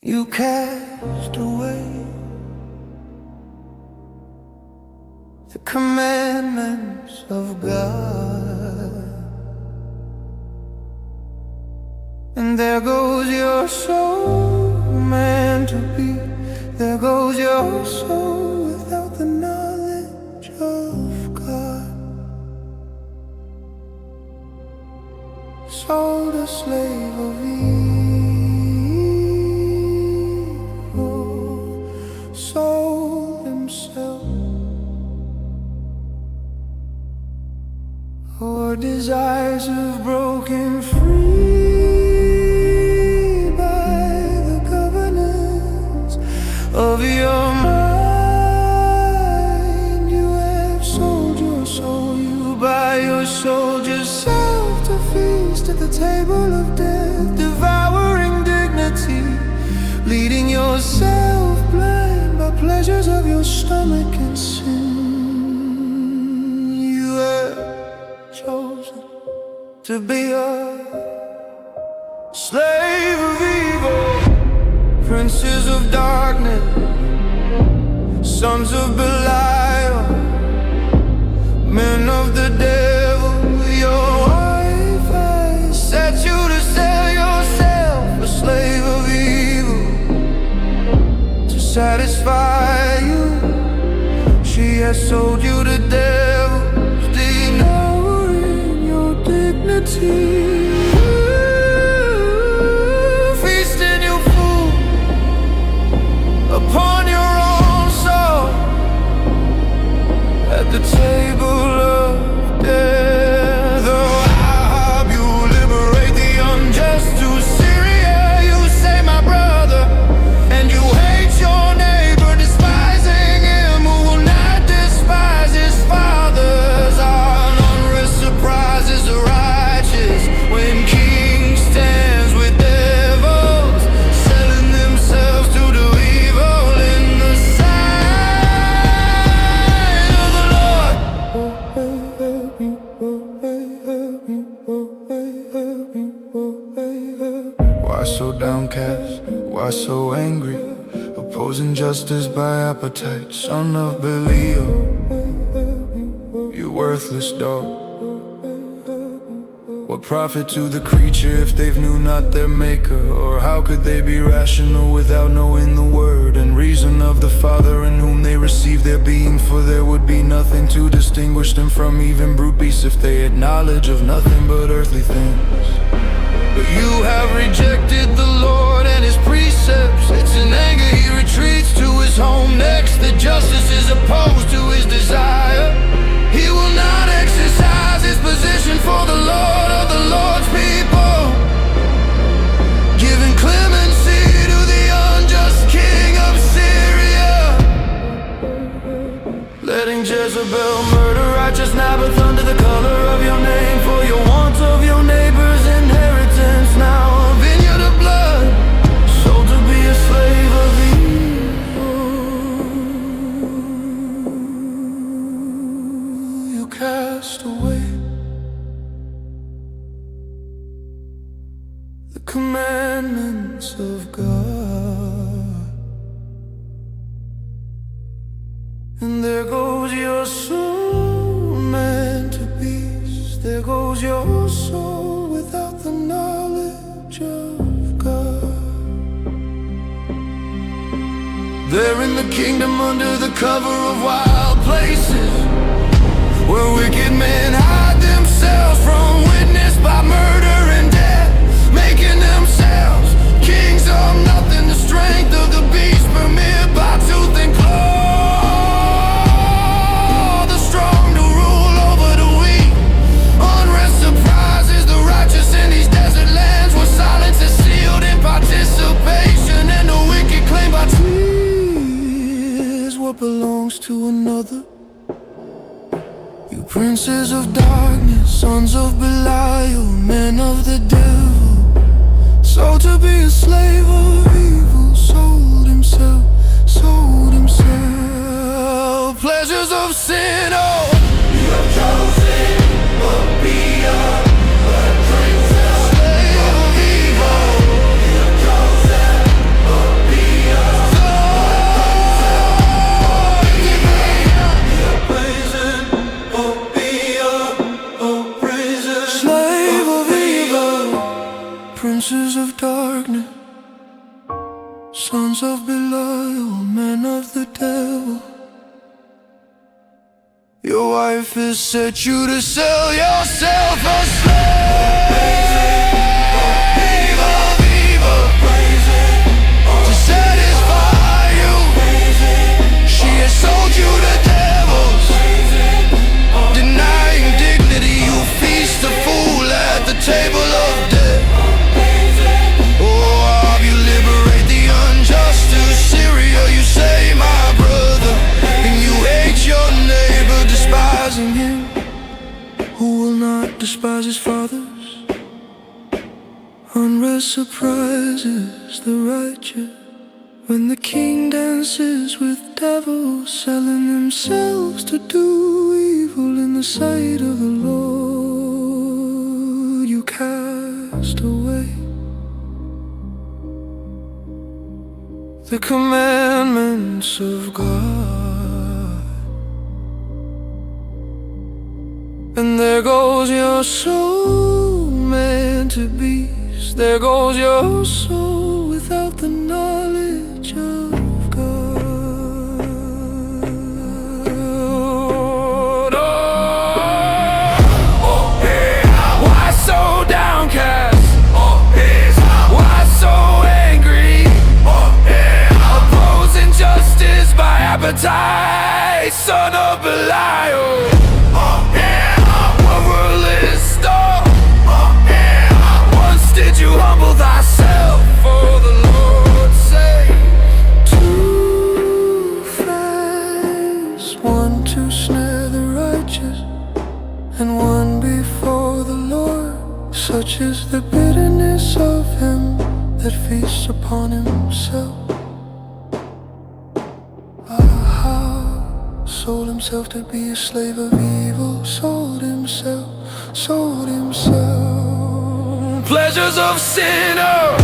You cast away the commandments of God, and there goes your soul meant to be. There goes your soul without the knowledge of God. Sold a slave of evil, sold himself for desires have broken free by the governance of your mind. You have sold your soul, you buy your soul yourself to feast at the table of death, devouring dignity, leading yourself blind by pleasures of your stomach and sin. You have chosen to be a slave of evil, princes of darkness, sons of Belial, men of the devil. Your wife has set you to sell yourself, a slave of evil, to satisfy you. She has sold you to devils, denouring your dignity. Feasting your food upon your own soul at the table of death. Oh, Ahab, you liberate the unjust to Syria. You say, my brother, and you hate your neighbor, despising him who will not despise his fathers. Our unrest surprises the righteous when king stands with devils, selling themselves to do evil in the sight of the Lord. Why so downcast? Why so angry? Opposing justice by appetite, son of Belial, you worthless dog. What profit to the creature if they've knew not their maker? Or how could they be rational without knowing the word and reason of the Father in whom they receive their being? For there would be nothing to distinguish them from even brute beasts if they had knowledge of nothing but earthly things. But you have rejected the Lord and his precepts. It's in anger he retreats to his home next. The justice is opposed to his desire. He will not exercise his position for the Lord of the Lord's people, giving clemency to the unjust king of Syria, letting Jezebel murder righteous Naboth under the color of your name, for your want of your neighbor's inheritance. Now a vineyard of blood, sold to be a slave of evil. You cast away the commandments of God, and there goes your soul meant to peace. There goes your soul without the knowledge of God. They're in the kingdom under the cover of wild places, where wicked men hide themselves from witness by murder and death, making themselves kings of nothing. The strength of the beast permitted by tooth and claw, the strong to rule over the weak. Unrest surprises the righteous in these desert lands, where silence is sealed in participation, and the wicked claim by tears what belongs to another. You princes of darkness, sons of Belial, men of the devil, sold to be a slave of evil, sold himself, pleasures of sin. Oh, you have chosen to be a prince of slave of evil. You have chosen Sons of Belial, men of the devil, your wife has set you to sell yourself a slave of evil to satisfy you. She has sold you to devils, denying dignity. You feast a fool at the table of death. Oh, you liberate the unjust to Syria. You say, my brother, and you hate your neighbor, despising him who will not despise his fathers. Unrest surprises the righteous when the king dances with devils, selling themselves to do evil in the sight of the Lord. You cast away the commandments of God, and there goes your soul, man to beast. There goes your soul without the knowledge of God. Oh, yeah. Why so downcast? Oh, yeah. Why so angry? Oh, yeah. Opposing justice by appetite, son of Belial. Oh, yeah. What worthless stuff? Oh, yeah. Once did you humble thyself for the Lord's sake? Too fast, one to snare the righteous, and one before the Lord. Such is the bitterness of him that feasts upon himself. Ahab sold himself to be a slave of evil, sold himself. Pleasures of sinner